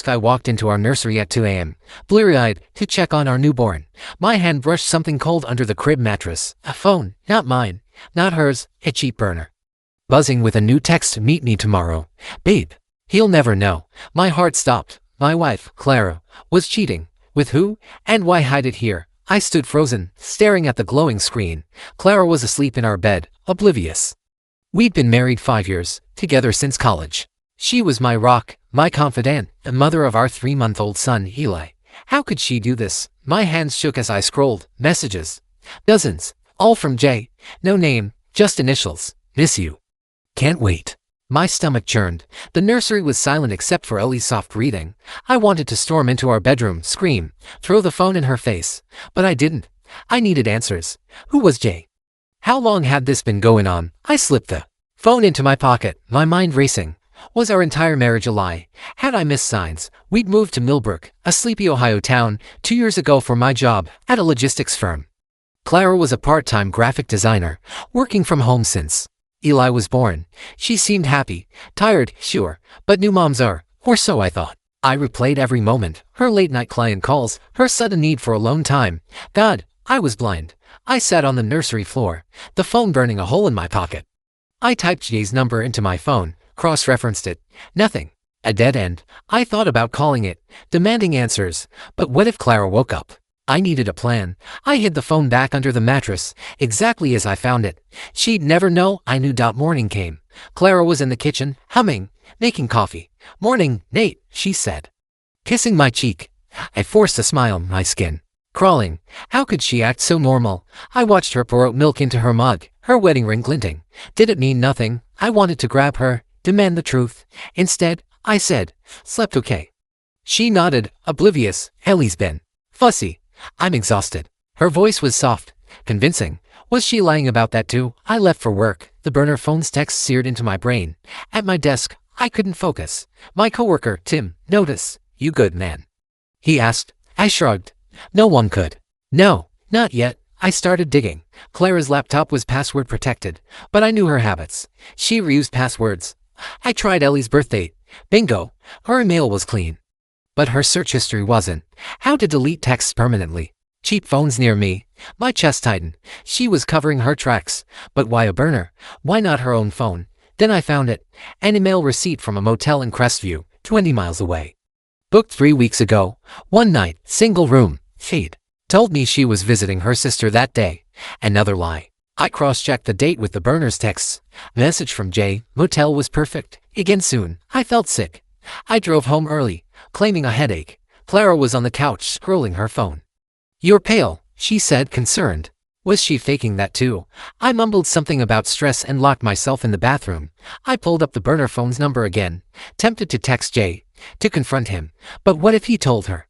I walked into our nursery at 2 a.m., bleary-eyed, to check on our newborn. My hand brushed something cold under the crib mattress. A phone, not mine, not hers, a cheap burner. Buzzing with a new text, meet me tomorrow. Babe. He'll never know. My heart stopped. My wife, Clara, was cheating. With who? And why hide it here? I stood frozen, staring at the glowing screen. Clara was asleep in our bed, oblivious. We'd been married 5 years, together since college. She was my rock, my confidant, the mother of our 3-month-old son, Eli. How could she do this? My hands shook as I scrolled. Messages. Dozens. All from Jay. No name, just initials. Miss you. Can't wait. My stomach churned. The nursery was silent except for Ellie's soft breathing. I wanted to storm into our bedroom, scream, throw the phone in her face. But I didn't. I needed answers. Who was Jay? How long had this been going on? I slipped the phone into my pocket, my mind racing. Was our entire marriage a lie? Had I missed signs? We'd moved to Millbrook, a sleepy Ohio town, 2 years ago for my job at a logistics firm. Clara was a part-time graphic designer, working from home since Eli was born. She seemed happy, tired, sure, but new moms are, or so I thought. I replayed every moment, her late-night client calls, her sudden need for alone time. God, I was blind. I sat on the nursery floor, the phone burning a hole in my pocket. I typed Jay's number into my phone, cross-referenced it. Nothing. A dead end. I thought about calling it, demanding answers, but what if Clara woke up? I needed a plan. I hid the phone back under the mattress, exactly as I found it. She'd never know I knew. Morning came. Clara was in the kitchen, humming, making coffee. Morning, Nate, she said, kissing my cheek. I forced a smile, my skin crawling. How could she act so normal? I watched her pour out milk into her mug, her wedding ring glinting. Did it mean nothing? I wanted to grab her, demand the truth. Instead, I said, slept okay. She nodded, oblivious. Ellie's been fussy. I'm exhausted. Her voice was soft, convincing. Was she lying about that too? I left for work. The burner phone's text seared into my brain. At my desk, I couldn't focus. My coworker, Tim, noticed. You good, man? He asked. I shrugged. No one could. No, not yet. I started digging. Clara's laptop was password protected, but I knew her habits. She reused passwords. I tried Ellie's birth date. Bingo. Her email was clean. But her search history wasn't. How to delete texts permanently? Cheap phones near me. My chest tightened. She was covering her tracks. But why a burner? Why not her own phone? Then I found it. An email receipt from a motel in Crestview, 20 miles away. Booked 3 weeks ago. One night, single room. Feed. Told me she was visiting her sister that day. Another lie. I cross-checked the date with the burner's texts. Message from Jay. Motel was perfect. Again soon. I felt sick. I drove home early, claiming a headache. Clara was on the couch, scrolling her phone. You're pale, she said, concerned. Was she faking that too? I mumbled something about stress and locked myself in the bathroom. I pulled up the burner phone's number again, tempted to text Jay, to confront him. But what if he told her?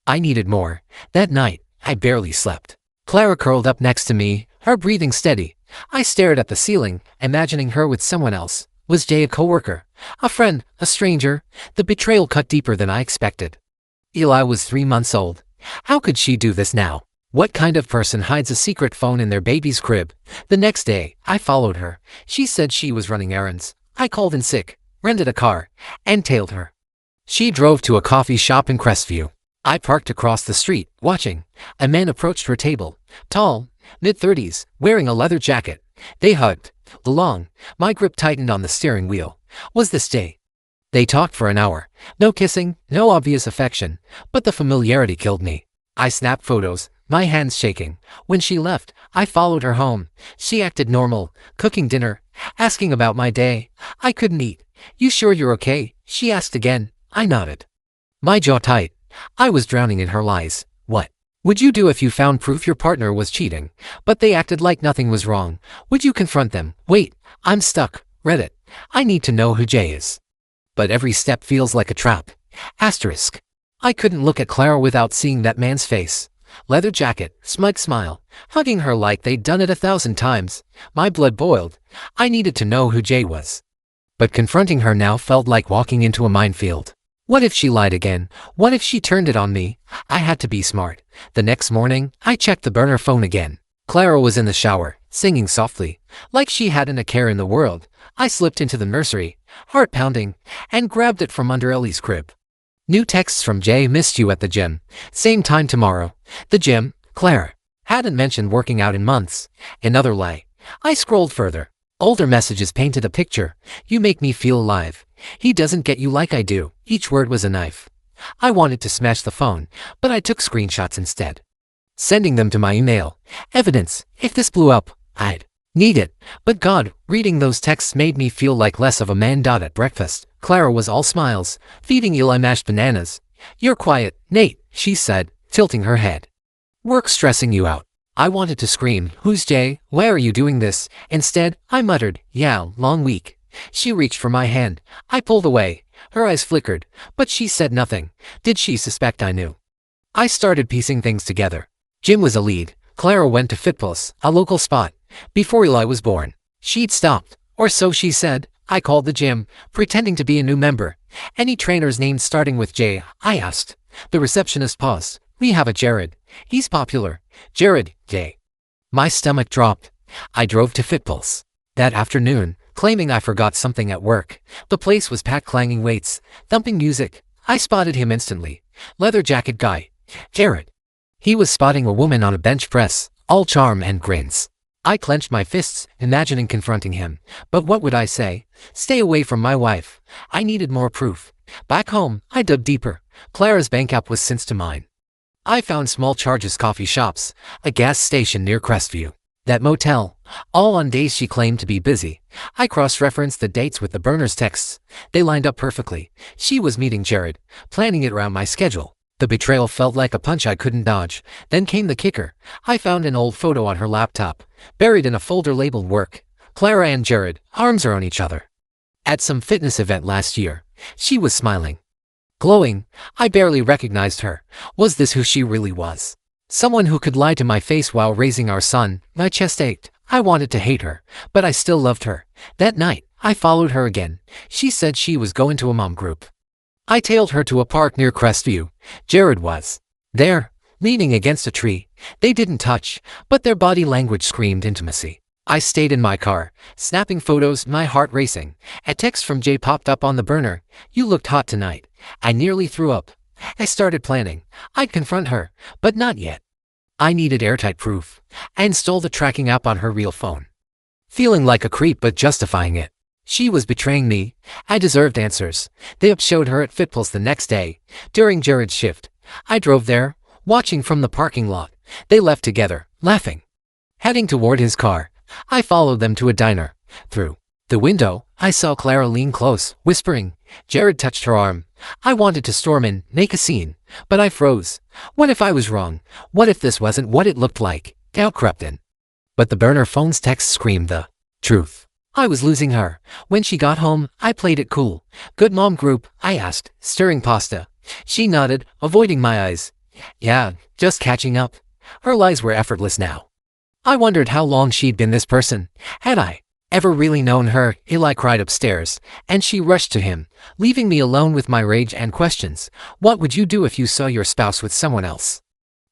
I needed more. That night, I barely slept. Clara curled up next to me, her breathing steady. I stared at the ceiling, imagining her with someone else. Was Jay a coworker? A friend? A stranger? The betrayal cut deeper than I expected. Eli was 3 months old. How could she do this now? What kind of person hides a secret phone in their baby's crib? The next day, I followed her. She said she was running errands. I called in sick, rented a car, and tailed her. She drove to a coffee shop in Crestview. I parked across the street, watching. A man approached her table. Tall, mid-30s, wearing a leather jacket. They hugged. Long. My grip tightened on the steering wheel. Was this Jay? They talked for an hour. No kissing, no obvious affection, but the familiarity killed me. I snapped photos, my hands shaking. When she left, I followed her home. She acted normal, cooking dinner, asking about my day. I couldn't eat. You sure you're okay? She asked again. I nodded. My jaw tight. I was drowning in her lies. What would you do if you found proof your partner was cheating? But they acted like nothing was wrong. Would you confront them? Wait, I'm stuck. Reddit. I need to know who Jay is. But every step feels like a trap. Asterisk. I couldn't look at Clara without seeing that man's face. Leather jacket, smug smile, hugging her like they'd done it 1,000 times. My blood boiled. I needed to know who Jay was. But confronting her now felt like walking into a minefield. What if she lied again? What if she turned it on me? I had to be smart. The next morning, I checked the burner phone again. Clara was in the shower, singing softly, like she hadn't a care in the world. I slipped into the nursery, heart pounding, and grabbed it from under Ellie's crib. New texts from Jay. Missed you at the gym. Same time tomorrow. The gym. Clara. Hadn't mentioned working out in months. Another lie. I scrolled further. Older messages painted a picture. You make me feel alive. He doesn't get you like I do. Each word was a knife. I wanted to smash the phone, but I took screenshots instead. Sending them to my email. Evidence. If this blew up, I'd need it. But God, reading those texts made me feel like less of a man. At breakfast, Clara was all smiles, feeding Eli mashed bananas. You're quiet, Nate, she said, tilting her head. Work stressing you out. I wanted to scream, who's Jay? Why are you doing this? Instead, I muttered, yeah, long week. She reached for my hand. I pulled away. Her eyes flickered, but she said nothing. Did she suspect I knew? I started piecing things together. Jim was a lead. Clara went to Fitpulse, a local spot, before Eli was born. She'd stopped, or so she said. I called the gym, pretending to be a new member. Any trainers named starting with J? I asked. The receptionist paused. We have a Jared. He's popular. Jared, J. My stomach dropped. I drove to Fitpulse that afternoon, claiming I forgot something at work. The place was packed, clanging weights, thumping music. I spotted him instantly. Leather jacket guy. Jared. He was spotting a woman on a bench press, all charm and grins. I clenched my fists, imagining confronting him. But what would I say? Stay away from my wife. I needed more proof. Back home, I dug deeper. Clara's bank app was synced to mine. I found small charges, coffee shops, a gas station near Crestview, that motel, all on days she claimed to be busy. I cross-referenced the dates with the burner's texts. They lined up perfectly. She was meeting Jared, planning it around my schedule. The betrayal felt like a punch I couldn't dodge. Then came the kicker. I found an old photo on her laptop, buried in a folder labeled work. Clara and Jared, arms around each other. At some fitness event last year. She was smiling. Glowing. I barely recognized her. Was this who she really was? Someone who could lie to my face while raising our son. My chest ached. I wanted to hate her, but I still loved her. That night, I followed her again. She said she was going to a mom group. I tailed her to a park near Crestview. Jared was there, leaning against a tree. They didn't touch, but their body language screamed intimacy. I stayed in my car, snapping photos, my heart racing. A text from Jay popped up on the burner. You looked hot tonight. I nearly threw up. I started planning. I'd confront her, but not yet. I needed airtight proof. I installed the tracking app on her real phone. Feeling like a creep but justifying it. She was betraying me. I deserved answers. They showed her at Fitpulse the next day, during Jared's shift. I drove there, watching from the parking lot. They left together, laughing. Heading toward his car, I followed them to a diner. Through the window, I saw Clara lean close, whispering. Jared touched her arm. I wanted to storm in, make a scene, but I froze. What if I was wrong? What if this wasn't what it looked like? Doubt crept in. But the burner phone's text screamed the truth. I was losing her. When she got home, I played it cool. Good mom group? I asked, stirring pasta. She nodded, avoiding my eyes. Yeah, just catching up. Her lies were effortless now. I wondered how long she'd been this person. Had I ever really known her? Eli cried upstairs, and she rushed to him, leaving me alone with my rage and questions. What would you do if you saw your spouse with someone else?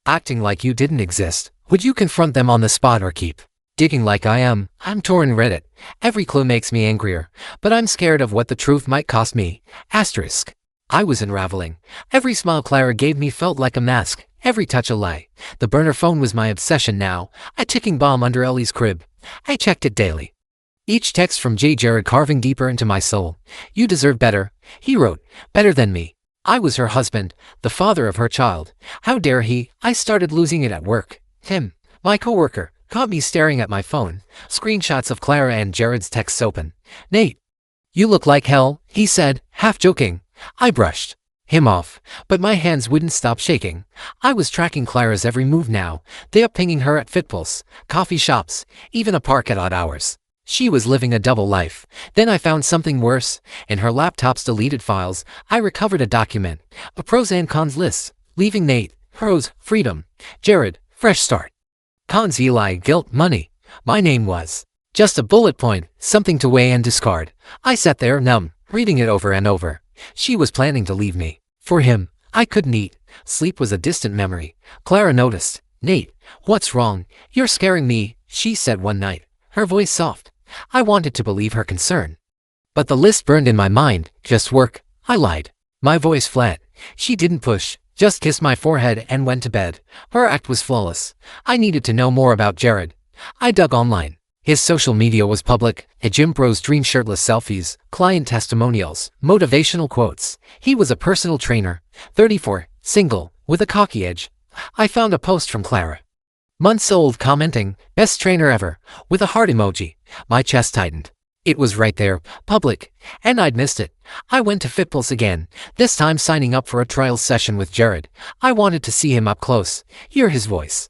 Acting like you didn't exist. Would you confront them on the spot or keep digging like I am? I'm torn. Reddit. Every clue makes me angrier, but I'm scared of what the truth might cost me. Asterisk. I was unraveling. Every smile Clara gave me felt like a mask, every touch a lie. The burner phone was my obsession now, a ticking bomb under Ellie's crib. I checked it daily. Each text from J. Jared carving deeper into my soul. You deserve better, he wrote, better than me. I was her husband, the father of her child. How dare he? I started losing it at work. Him, my coworker, caught me staring at my phone. Screenshots of Clara and Jared's texts open. Nate, you look like hell, he said, half joking. I brushed him off, but my hands wouldn't stop shaking. I was tracking Clara's every move now. They up pinging her at Fitpulse, coffee shops, even a park at odd hours. She was living a double life. Then I found something worse. In her laptop's deleted files, I recovered a document, a pros and cons list. Leaving Nate, pros, freedom. Jared, fresh start. Cons, Eli, guilt, money. My name was just a bullet point, something to weigh and discard. I sat there numb, reading it over and over. She was planning to leave me. For him, I couldn't eat. Sleep was a distant memory. Clara noticed. Nate, what's wrong? You're scaring me, she said one night, her voice soft. I wanted to believe her concern. But the list burned in my mind. Just work. I lied. My voice flat. She didn't push, just kissed my forehead and went to bed. Her act was flawless. I needed to know more about Jared. I dug online. His social media was public, a gym bro's dream shirtless selfies, client testimonials, motivational quotes. He was a personal trainer, 34, single, with a cocky edge. I found a post from Clara. Months old, commenting, "Best trainer ever," with a heart emoji. My chest tightened. It was right there, public, and I'd missed it. I went to Fitpulse again, this time signing up for a trial session with Jared. I wanted to see him up close, hear his voice.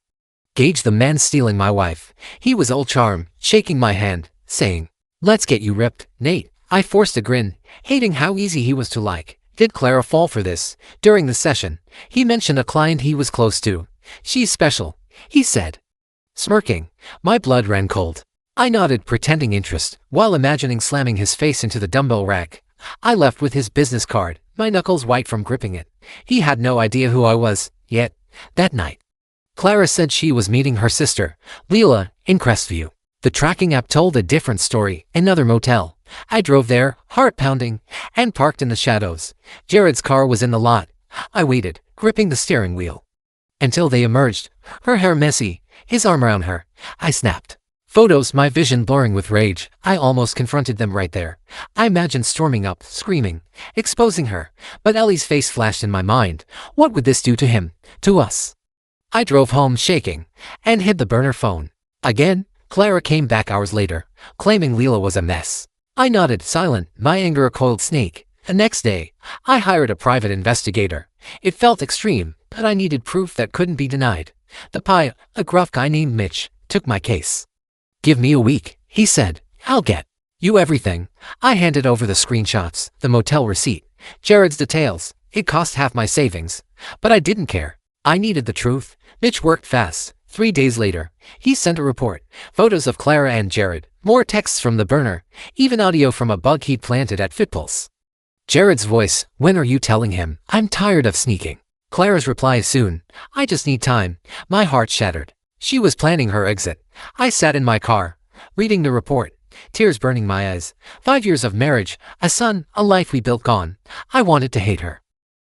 Gauge the man stealing my wife. He was all charm, shaking my hand, saying, "Let's get you ripped, Nate." I forced a grin, hating how easy he was to like. Did Clara fall for this? During the session, he mentioned a client he was close to. "She's special," he said. Smirking, my blood ran cold. I nodded, pretending interest, while imagining slamming his face into the dumbbell rack. I left with his business card, my knuckles white from gripping it. He had no idea who I was, yet, that night. Clara said she was meeting her sister, Leela, in Crestview. The tracking app told a different story, another motel. I drove there, heart pounding, and parked in the shadows. Jared's car was in the lot. I waited, gripping the steering wheel. Until they emerged, her hair messy, his arm around her. I snapped. Photos, my vision blurring with rage. I almost confronted them right there. I imagined storming up, screaming, exposing her. But Ellie's face flashed in my mind. What would this do to him? To us? I drove home shaking, and hid the burner phone. Again, Clara came back hours later, claiming Leela was a mess. I nodded, silent, my anger a coiled snake. The next day, I hired a private investigator. It felt extreme, but I needed proof that couldn't be denied. The PI, a gruff guy named Mitch, took my case. "Give me a week," he said. "I'll get you everything." I handed over the screenshots, the motel receipt, Jared's details. It cost half my savings, but I didn't care. I needed the truth. Mitch worked fast. 3 days later, he sent a report, photos of Clara and Jared, more texts from the burner, even audio from a bug he'd planted at Fitpulse. Jared's voice, "When are you telling him? I'm tired of sneaking." Clara's reply, "Soon. I just need time." My heart shattered. She was planning her exit. I sat in my car, reading the report, tears burning my eyes. 5 years of marriage, a son, a life we built gone. I wanted to hate her.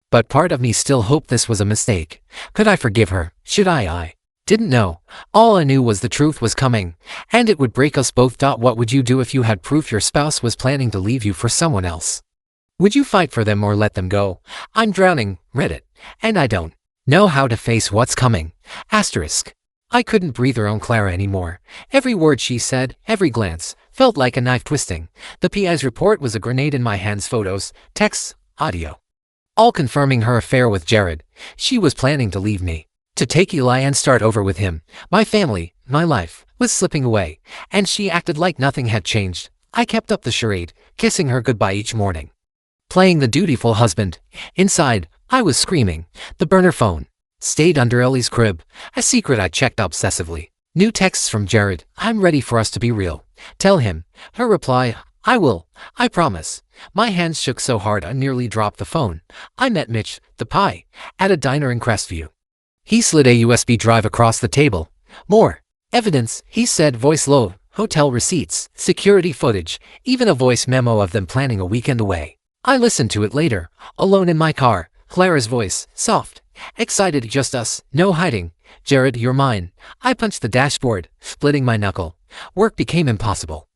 But part of me still hoped this was a mistake. Could I forgive her? Should I didn't know. All I knew was the truth was coming, and it would break us both. What would you do if you had proof your spouse was planning to leave you for someone else? Would you fight for them or let them go? I'm drowning, Reddit, and I don't know how to face what's coming. Asterisk. I couldn't breathe around Clara anymore. Every word she said, every glance, felt like a knife twisting. The PI's report was a grenade in my hands. Photos, texts, audio, all confirming her affair with Jared. She was planning to leave me, to take Eli and start over with him. My family, my life, was slipping away, and she acted like nothing had changed. I kept up the charade, kissing her goodbye each morning, playing the dutiful husband. Inside, I was screaming. The burner phone stayed under Ellie's crib, a secret I checked obsessively. New texts from Jared, "I'm ready for us to be real. Tell him." Her reply, "I will. I promise." My hands shook so hard I nearly dropped the phone. I met Mitch, the PI, at a diner in Crestview. He slid a USB drive across the table. "More evidence," he said, voice low. "Hotel receipts, security footage, even a voice memo of them planning a weekend away." I listened to it later, alone in my car. Clara's voice, soft, excited. "Just us, no hiding. Jared, you're mine." I punched the dashboard, splitting my knuckle. Work became impossible.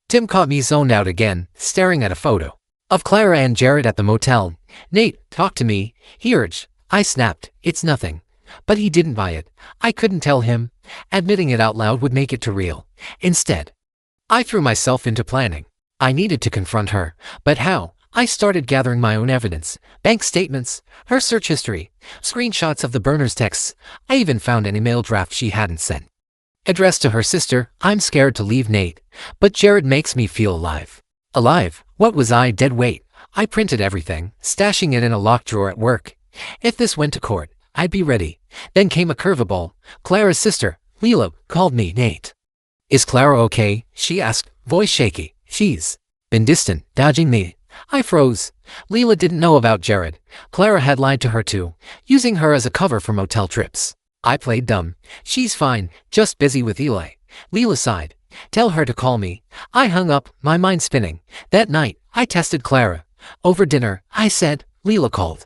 Tim caught me zoned out again, staring at a photo of Clara and Jared at the motel. "Nate, talk to me," he urged. I snapped, "It's nothing." But he didn't buy it. I couldn't tell him. Admitting it out loud would make it too real. Instead, I threw myself into planning. I needed to confront her. But how? I started gathering my own evidence. Bank statements, her search history, screenshots of the burner's texts. I even found an email draft she hadn't sent, addressed to her sister. "I'm scared to leave Nate, but Jared makes me feel alive." Alive? What was I? Dead weight. I printed everything, stashing it in a locked drawer at work. If this went to court, I'd be ready. Then came a curveball. Clara's sister, Leela, called me. "Nate, is Clara okay?" she asked, voice shaky. "She's been distant, dodging me." I froze. Leela didn't know about Jared. Clara had lied to her too, using her as a cover for motel trips. I played dumb. "She's fine, just busy with Eli." Leela sighed. "Tell her to call me." I hung up, my mind spinning. That night, I tested Clara. Over dinner, I said, "Leela called.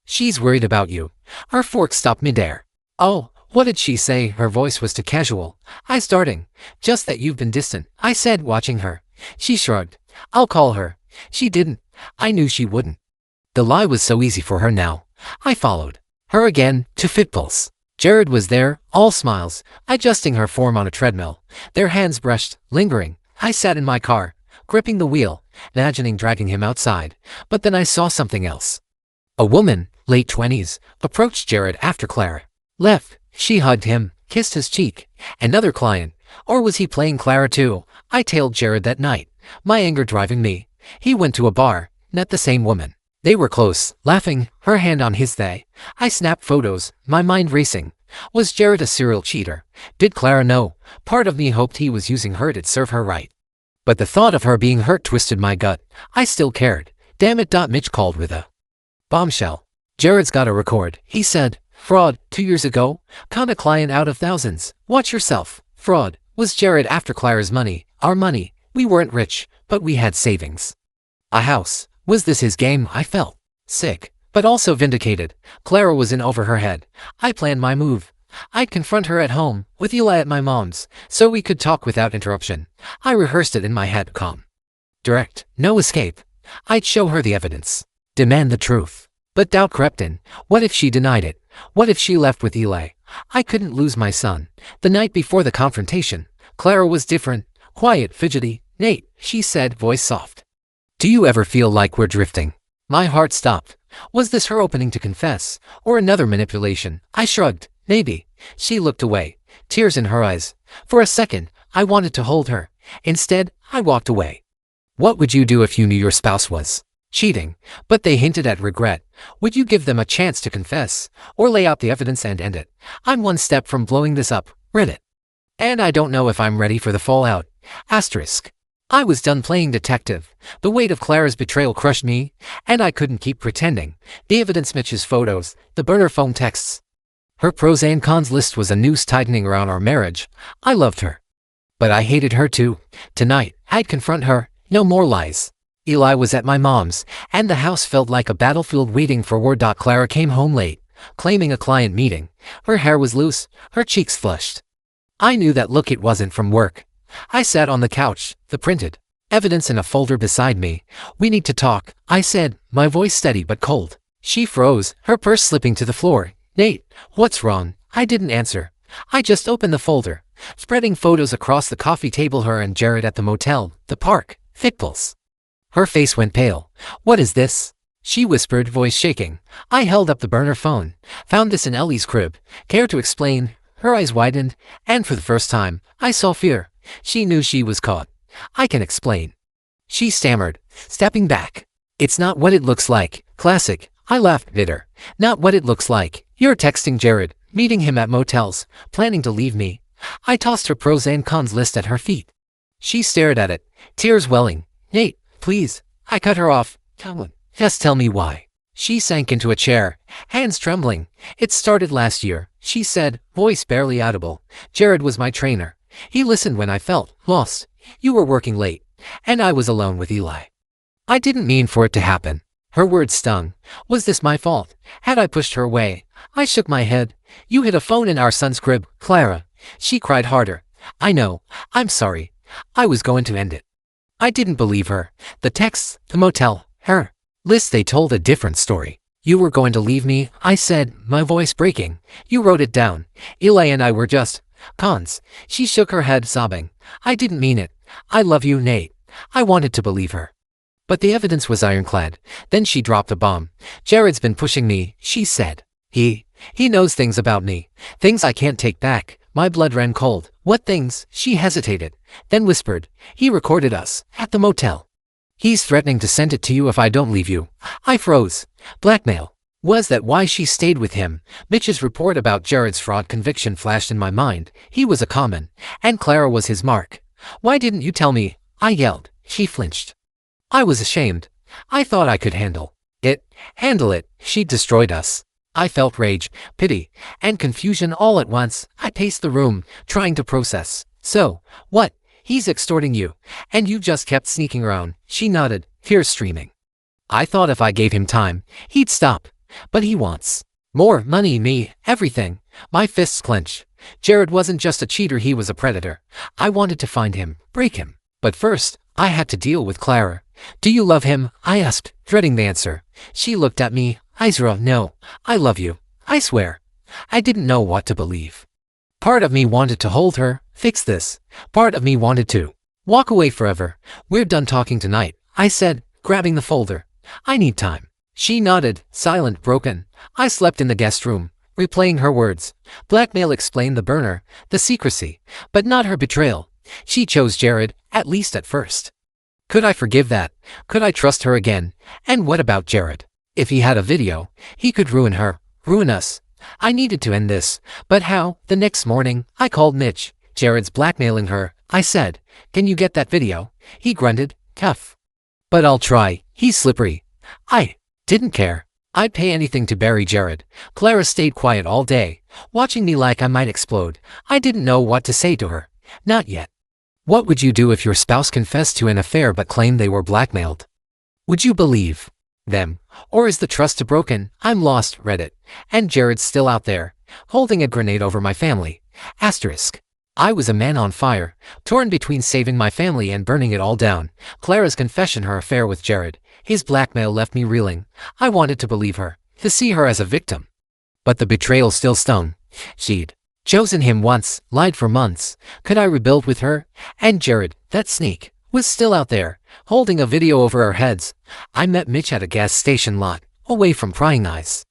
She's worried about you. Her fork stopped midair. Oh, what did she say? Her voice was too casual. I starting. Just that you've been distant, I said, watching her. She shrugged. I'll call her. She didn't. I knew she wouldn't. The lie was so easy for her now. I followed her again to Fitpulse. Jared was there, all smiles, adjusting her form on a treadmill. Their hands brushed, lingering. I sat in my car, gripping the wheel, imagining dragging him outside. But then I saw something else. A woman, late 20s, approached Jared after Clara left. She hugged him, kissed his cheek. Another client. Or was he playing Clara too? I tailed Jared that night, my anger driving me. He went to a bar, met the same woman. They were close, laughing, her hand on his thigh. I snapped photos, my mind racing. Was Jared a serial cheater? Did Clara know? Part of me hoped he was using her to serve her right. But the thought of her being hurt twisted my gut. I still cared. Damn it. Mitch called with a bombshell. Jared's got a record, he said. Fraud, 2 years ago. Count a client out of thousands. Watch yourself. Fraud. Was Jared after Clara's money? Our money. We weren't rich, but we had savings. A house. Was this his game? I felt sick, but also vindicated. Clara was in over her head. I planned my move. I'd confront her at home, with Eli at my mom's, so we could talk without interruption. I rehearsed it in my head, calm, direct, no escape. I'd show her the evidence, demand the truth. But doubt crept in. What if she denied it? What if she left with Eli? I couldn't lose my son. The night before the confrontation, Clara was different, quiet, fidgety. Nate, she said, voice soft. Do you ever feel like we're drifting? My heart stopped. Was this her opening to confess, or another manipulation? I shrugged. Maybe. She looked away, tears in her eyes. For a second, I wanted to hold her. Instead, I walked away. What would you do if you knew your spouse was cheating, but they hinted at regret? Would you give them a chance to confess, or lay out the evidence and end it? I'm one step from blowing this up. Reddit. And I don't know if I'm ready for the fallout. Asterisk. I was done playing detective. The weight of Clara's betrayal crushed me, and I couldn't keep pretending. The evidence, Mitch's photos, the burner phone texts. Her pros and cons list was a noose tightening around our marriage. I loved her, but I hated her too. Tonight, I'd confront her. No more lies. Eli was at my mom's, and the house felt like a battlefield waiting for word. Clara came home late, claiming a client meeting. Her hair was loose, her cheeks flushed. I knew that look. It wasn't from work. I sat on the couch, the printed evidence in a folder beside me. We need to talk, I said, my voice steady but cold. She froze, her purse slipping to the floor. Nate, what's wrong? I didn't answer. I just opened the folder, spreading photos across the coffee table. Her and Jared at the motel, the park, Fitpulse. Her face went pale. What is this? She whispered, voice shaking. I held up the burner phone. Found this in Ellie's crib. Care to explain? Her eyes widened, and for the first time, I saw fear. She knew she was caught. I can explain. She stammered, stepping back. It's not what it looks like. Classic. I laughed, bitter. Not what it looks like. You're texting Jared, meeting him at motels, planning to leave me. I tossed her pros and cons list at her feet. She stared at it, tears welling. Nate, please. I cut her off. Come on, just tell me why. She sank into a chair, hands trembling. It started last year, she said, voice barely audible. Jared was my trainer. He listened when I felt lost. You were working late, and I was alone with Eli. I didn't mean for it to happen. Her words stung. Was this my fault? Had I pushed her away? I shook my head. You hid a phone in our son's crib, Clara. She cried harder. I know. I'm sorry. I was going to end it. I didn't believe her. The texts, the motel, her list, they told a different story. You were going to leave me, I said, my voice breaking. You wrote it down. Eli and I were just cons. She shook her head, sobbing. I didn't mean it. I love you, Nate. I wanted to believe her. But the evidence was ironclad. Then she dropped a bomb. Jared's been pushing me, she said. He knows things about me. Things I can't take back. My blood ran cold. What things? She hesitated, then whispered. He recorded us, at the motel. He's threatening to send it to you if I don't leave you. I froze. Blackmail. Was that why she stayed with him? Mitch's report about Jared's fraud conviction flashed in my mind. He was a common, and Clara was his mark. Why didn't you tell me? I yelled. She flinched. I was ashamed. I thought I could handle it. Handle it. She destroyed us. I felt rage, pity, and confusion all at once. I paced the room, trying to process. So, what? He's extorting you, and you just kept sneaking around. She nodded, tears streaming. I thought if I gave him time, he'd stop. But he wants more money, me, everything. My fists clench. Jared wasn't just a cheater, he was a predator. I wanted to find him, break him. But first, I had to deal with Clara. Do you love him? I asked, dreading the answer. She looked at me. Isra, no, I love you. I swear. I didn't know what to believe. Part of me wanted to hold her, fix this. Part of me wanted to walk away forever. We're done talking tonight, I said, grabbing the folder. I need time. She nodded, silent, broken. I slept in the guest room, replaying her words. Blackmail explained the burner, the secrecy, but not her betrayal. She chose Jared, at least at first. Could I forgive that? Could I trust her again? And what about Jared? If he had a video, he could ruin her, ruin us. I needed to end this, but how? The next morning, I called Mitch. Jared's blackmailing her, I said. Can you get that video? He grunted, tough. But I'll try, he's slippery. I didn't care. I'd pay anything to bury Jared. Clara stayed quiet all day, watching me like I might explode. I didn't know what to say to her. Not yet. What would you do if your spouse confessed to an affair but claimed they were blackmailed? Would you believe them? Or is the trust broken? I'm lost, Reddit. And Jared's still out there, holding a grenade over my family. Asterisk. I was a man on fire, torn between saving my family and burning it all down. Clara's confession, her affair with Jared, his blackmail left me reeling. I wanted to believe her, to see her as a victim. But the betrayal still stung. She'd chosen him once, lied for months. Could I rebuild with her? And Jared, that sneak, was still out there, holding a video over our heads. I met Mitch at a gas station lot, away from prying eyes.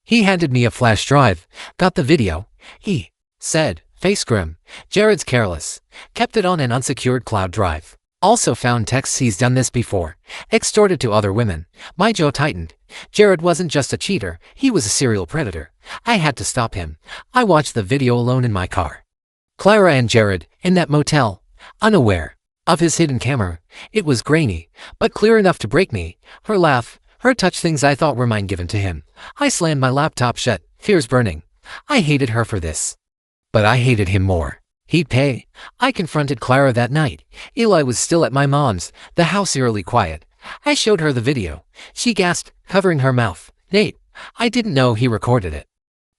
He handed me a flash drive, got the video. He said, face grim, Jared's careless, kept it on an unsecured cloud drive. Also found texts he's done this before, extorted to other women. My jaw tightened. Jared wasn't just a cheater, he was a serial predator. I had to stop him. I watched the video alone in my car. Clara and Jared, in that motel, unaware of his hidden camera. It was grainy, but clear enough to break me. Her laugh, her touch, things I thought were mine given to him. I slammed my laptop shut, fears burning. I hated her for this. But I hated him more. He'd pay. I confronted Clara that night. Eli was still at my mom's, the house eerily quiet. I showed her the video. She gasped, covering her mouth. Nate, I didn't know he recorded it.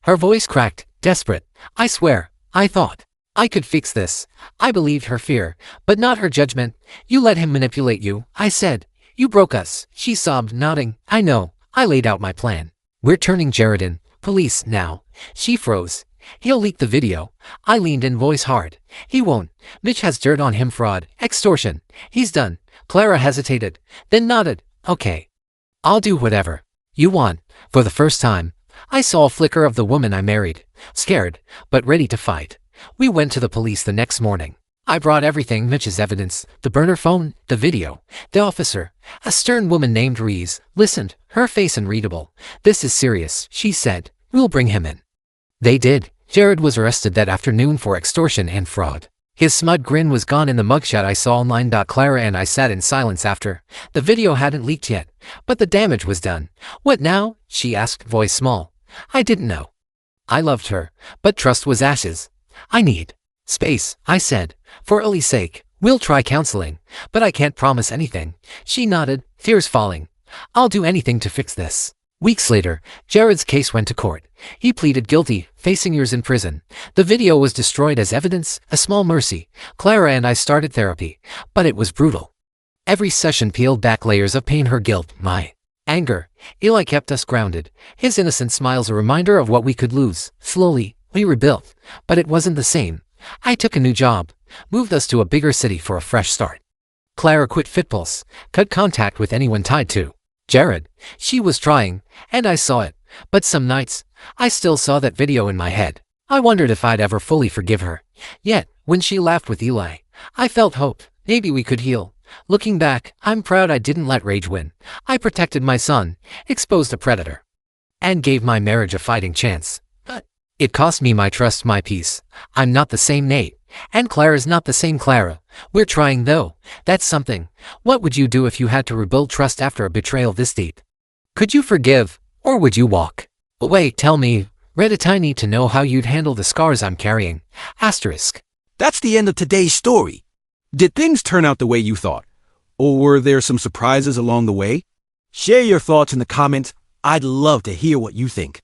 Her voice cracked, desperate. I swear, I thought I could fix this. I believed her fear, but not her judgment. You let him manipulate you, I said. You broke us. She sobbed, nodding. I know. I laid out my plan. We're turning Jared in. Police, now. She froze. He'll leak the video. I leaned in, voice hard. He won't. Mitch has dirt on him, fraud, extortion. He's done. Clara hesitated, then nodded. Okay. I'll do whatever you want. For the first time, I saw a flicker of the woman I married. Scared, but ready to fight. We went to the police the next morning. I brought everything, Mitch's evidence, the burner phone, the video. The officer, a stern woman named Reese, listened, her face unreadable. This is serious, she said. We'll bring him in. They did. Jared was arrested that afternoon for extortion and fraud. His smug grin was gone in the mugshot I saw online. Clara and I sat in silence after. The video hadn't leaked yet, but the damage was done. What now? She asked, voice small. I didn't know. I loved her, but trust was ashes. I need space, I said. For Ellie's sake, we'll try counseling, but I can't promise anything. She nodded, tears falling. I'll do anything to fix this. Weeks later, Jared's case went to court. He pleaded guilty, facing years in prison. The video was destroyed as evidence, a small mercy. Clara and I started therapy, but it was brutal. Every session peeled back layers of pain, her guilt, my anger. Eli kept us grounded, his innocent smiles a reminder of what we could lose. Slowly, we rebuilt, but it wasn't the same. I took a new job, moved us to a bigger city for a fresh start. Clara quit Fitpulse, cut contact with anyone tied to Jared. She was trying, and I saw it, but some nights, I still saw that video in my head. I wondered if I'd ever fully forgive her. Yet, when she laughed with Eli, I felt hope. Maybe we could heal. Looking back, I'm proud I didn't let rage win. I protected my son, exposed a predator, and gave my marriage a fighting chance. But it cost me my trust, my peace. I'm not the same Nate, and Clara's not the same Clara. We're trying though. That's something. What would you do if you had to rebuild trust after a betrayal this deep? Could you forgive, or would you walk away? Tell me. Reddit, I need to know how you'd handle the scars I'm carrying. Asterisk. That's the end of today's story. Did things turn out the way you thought? Or were there some surprises along the way? Share your thoughts in the comments I'd love to hear what you think.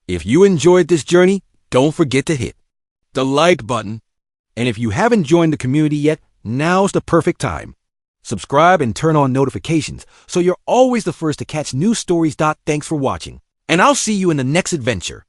If you enjoyed this journey, don't forget to hit the like button. And if you haven't joined the community yet, now's the perfect time. Subscribe and turn on notifications so you're always the first to catch new stories. Thanks for watching, and I'll see you in the next adventure.